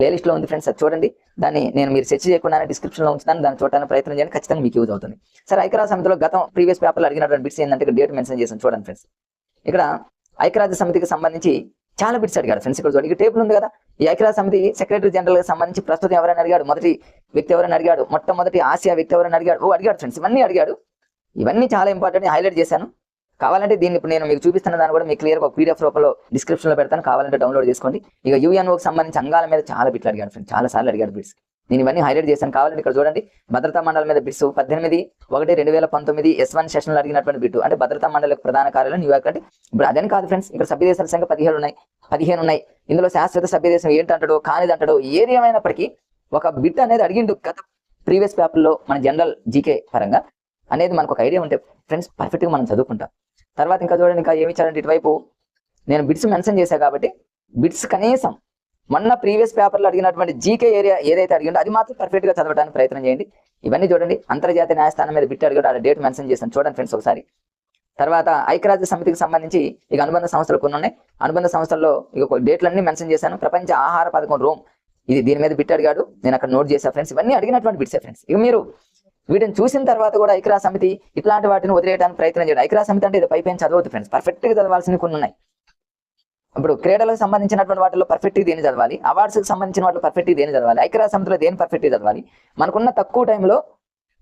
ప్లేలిస్ట్లో ఉంది ఫ్రెండ్స్, అది చూడండి. దాన్ని నేను మీరు సెర్చ్ చేయకుండానే డిస్క్రిప్షన్లో ఉంచుతాను, దాన్ని చూడడానికి ప్రయత్నం చేయండి, ఖచ్చితంగా మీకు యూజ్ అవుతుంది. సరే, ఐక్యరాజ్య సమితిలో గతం ప్రీవియస్ పేపర్లో అడిగినటువంటి బిట్స్ ఏంటంటే ఇక్కడ డేట్ మెన్షన్ చేశాను చూడండి ఫ్రెండ్స్. ఇక్కడ ఐక్యరాజ్య సమితికి సంబంధించి చాలా బిట్స్ అడిగాడు ఫ్రెండ్స్. ఇక్కడ చూడండి, టేబుల్ ఉంది కదా. ఈ ఐక్యరాజ్య సమితి సెక్రటరీ జనరల్ కి సంబంధించి ప్రస్తుతం ఎవరైనా అడిగాడు, మొదటి వ్యక్తి ఎవరైనా అడిగాడు, మొట్టమొదటి ఆసియా వ్యక్తి ఎవరైనా అడిగాడు, అడిగాడు ఫ్రెండ్స్. ఇవన్నీ అడిగాడు. ఇవన్నీ చాలా ఇంపార్టెంట్, హైలైట్ చేశాను. కావాలంటే దీన్ని ఇప్పుడు నేను మీకు చూపిస్తున్న దాన్ని కూడా మీకు క్లియర్గా పీడిఎఫ్ రూపంలో డిస్క్రిప్షన్లో పెడతాను, కావాలంటే డౌన్లోడ్ చేసుకోండి. ఇక యుఎన్ఓకి సంబంధించి అంగాల మీద చాలా బిట్లు అడిగాడు ఫ్రెండ్స్, చాలా సార్లు అడిగాడు బిట్స్. నేను ఇవన్నీ హైలైట్ చేశాను, కావాలంటే ఇక్కడ చూడండి. భద్రతా మండలి మీద బిట్స్ 18/1/2019 S1 సెషన్లో అడిగినటువంటి బిట్టు, అంటే భద్రతా మండలి ప్రధాన కార్యాలయం న్యూయార్క్. అంటే ఇప్పుడు అదని కాదు ఫ్రెండ్స్, ఇక్కడ సభ్య దేశాల సంఖ్య 15 ఉన్నాయి. ఇందులో శాశ్వత సభ్య దేశం ఏంటంటాడో కానిదంటాడో ఏది ఏమైనప్పటికీ ఒక బిట్ అనేది అడిగిండు గత ప్రీవియస్ పేపర్లో మన జనరల్ జీకే పరంగా అనేది మనకు ఒక ఐడియా ఉంటే ఫ్రెండ్స్ పర్ఫెక్ట్గా మనం చదువుకుంటాం. తర్వాత ఇంకా చూడండి, ఇంకా ఏమి ఇచ్చారంటే ఇటువైపు నేను బిట్స్ మెన్షన్ చేశాను కాబట్టి బిట్స్ కనీసం మొన్న ప్రీవియస్ పేపర్లో అడిగినటువంటి జీకే ఏరియా ఏదైతే అడిగిండో అది మాత్రం పర్ఫెక్ట్గా చదవడానికి ప్రయత్నం చేయండి. ఇవన్నీ చూడండి. అంతర్జాతీయ న్యాయస్థానం మీద బిట్ అడిగాడు, ఆ డేట్ మెన్షన్ చేశాను చూడండి ఫ్రెండ్స్ ఒకసారి. తర్వాత ఐక్యరాజ్య సమితికి సంబంధించి ఇక అనుబంధ సంస్థలు కొన్ని ఉన్నాయి. అనుబంధ సంస్థల్లో ఇక డేట్లన్నీ మెన్షన్ చేశాను. ప్రపంచ ఆహార పథకం రోమ్, ఇది దీని మీద బిట్ అడిగాడు, నేను అక్కడ నోట్ చేశాను ఫ్రెండ్స్. ఇవన్నీ అడిగినటువంటి బిట్సే ఫ్రెండ్స్. ఇక మీరు వీటిని చూసిన తర్వాత కూడా ఐక్యరాజ్య సమితి ఇట్లాంటి వాటిని వదిలేయడానికి ప్రయత్నం చేయండి. ఐక్యరాజ్య సమితి అంటే ఇది పైపైన చదవద్దు ఫ్రెండ్స్, పర్ఫెక్ట్గా చదవాల్సినవి కొన్ని ఉన్నాయి. ఇప్పుడు క్రీడలకు సంబంధించినటువంటి వాటిలో పర్ఫెక్ట్గా దేని చదవాలి, అవార్డ్స్కి సంబంధించిన వాటిలో పర్ఫెక్ట్గా దేని చదవాలి, ఐక్యరాజ్య సమితిలో దేని పర్ఫెక్ట్గా చదవాలి, మనకున్న తక్కువ టైంలో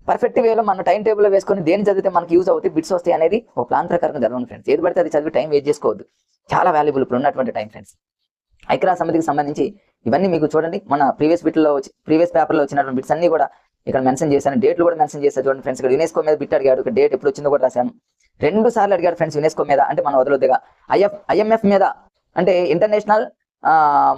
పర్ఫెక్ట్ వేలో మన టైం టేబుల్లో వేసుకొని దేని చదివితే మనకి యూజ్ అవుతాయి, బిట్స్ వస్తాయి అనేది ఒక ప్లాన్ ప్రకారంగా చదవండి ఫ్రెండ్స్. ఏది పడితే అది చదివి టైం వేస్ట్ చేసుకోవద్దు, చాలా వాల్యుబుల్ ఇప్పుడు ఉన్నటువంటి టైం ఫ్రెండ్స్. ఐక్యరాజ్య సమితికి సంబంధించి ఇవన్నీ మీకు చూడండి, మన ప్రీవియస్ పేపర్లో వచ్చినటువంటి బిట్స్ అన్ని కూడా ఇక్కడ మెన్షన్ చేశాను, డేట్లు కూడా మెన్షన్ చేశాను చూడండి ఫ్రెండ్స్. ఇక్కడ యునెస్కో మీద బిట్ అడిగాడు, ఇక్కడ డేట్ ఎప్పుడు వచ్చిందో కూడా రాశాను. 2 సార్లు అడిగాడు ఫ్రెండ్స్ యునెస్కో మీద, అంటే మనం వదలొద్దుగా. IMF మీద అంటే ఇంటర్నేషనల్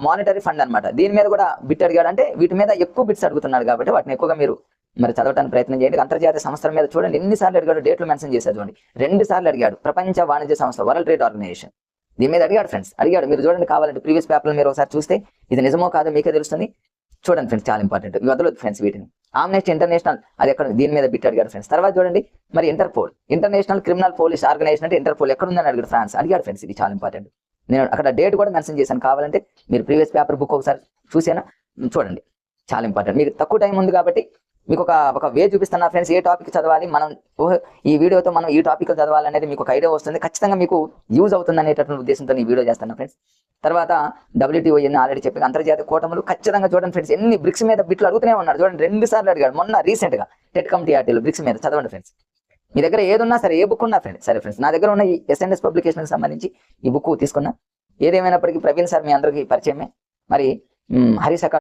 మానిటరీ ఫండ్ అనమాట, దీని మీద కూడా బిట్ అడిగాడు. అంటే వీటి మీద ఎక్కువ బిట్స్ అడుగుతున్నాడు కాబట్టి వాటిని ఎక్కువగా మీరు మరి చదవడానికి ప్రయత్నం చేయండి. అంతర్జాతీయ సంస్థల మీద చూడండి ఎన్నిసార్లు అడిగాడు, డేట్లు మెన్షన్ చేశారు చూడండి. 2 సార్లు అడిగాడు. ప్రపంచ వాణిజ్య సంస్థ, వరల్డ్ ట్రేడ్ ఆర్గనైజేషన్, దీని మీద అడిగాడు ఫ్రెండ్స్, అడిగాడు. మీరు చూడండి, కావాలంటే ప్రీవియస్ పేపర్లు మీరు ఒకసారి చూస్తే ఇది నిజమో కాదో మీకే తెలుస్తుంది. చూడండి ఫ్రెండ్స్, చాలా ఇంపార్టెంట్, వదలొద్దు ఫ్రెండ్స్ వీటిని. ఆమ్నెస్టీ ఇంటర్నేషనల్, అది ఎక్కడ, దీని మీద బిట్ అడిగాడు ఫ్రెండ్స్. తర్వాత చూడండి, మరి Interpol, international criminal police organisation, అంటే ఇంటర్పోల్ ఎక్కడ ఉందని అడిగాడు, ఫ్రాన్స్ అడిగాడు ఫ్రెండ్స్. ఇది చాలా ఇంపార్టెంట్, నేను అక్కడ డేట్ కూడా మెన్షన్ చేశాను, కావాలంటే మీరు ప్రీవియస్ పేపర్ బుక్ ఒకసారి చూసేనా చూడండి, చాలా ఇంపార్టెంట్. మీకు తక్కువ టైం ఉంది కాబట్టి మీకు ఒక వే చూపిస్తున్నా ఫ్రెండ్స్, ఏ టాపిక్ చదవాలి, మనం ఈ వీడియోతో మనం ఈ టాపిక్ చదవాలనేది మీకు ఒక ఐడియా వస్తుంది, ఖచ్చితంగా మీకు యూజ్ అవుతుంది అనేటటువంటి ఉద్దేశంతో ఈ వీడియో చేస్తాను ఫ్రెండ్స్. తర్వాత WTO ఎన్ని ఆల్రెడీ చెప్పి, అంతర్జాతీయ కూటములు ఖచ్చితంగా చూడండి ఫ్రెండ్స్. ఎన్ని బ్రిక్స్ మీద బిట్లు అడుగుతూనే ఉన్నాడు చూడండి, 2 సార్లు అడిగాడు. మొన్న రీసెంట్గా టెట్ కమిటీ ఆర్టీలు బ్రిక్స్ మీద చదవండి ఫ్రెండ్స్. మీ దగ్గర ఏదున్నా సరే, ఏ బుక్ ఉన్నా ఫ్రెండ్స్, సరే ఫ్రెండ్స్, నా దగ్గర ఉన్న ఈ SNS పబ్లికేషన్కి సంబంధించి ఈ బుక్ తీసుకున్నా. ఏదేమైనప్పటికీ ప్రవీణ్ సార్ మీ అందరికీ పరిచయమే, మరి హరీష్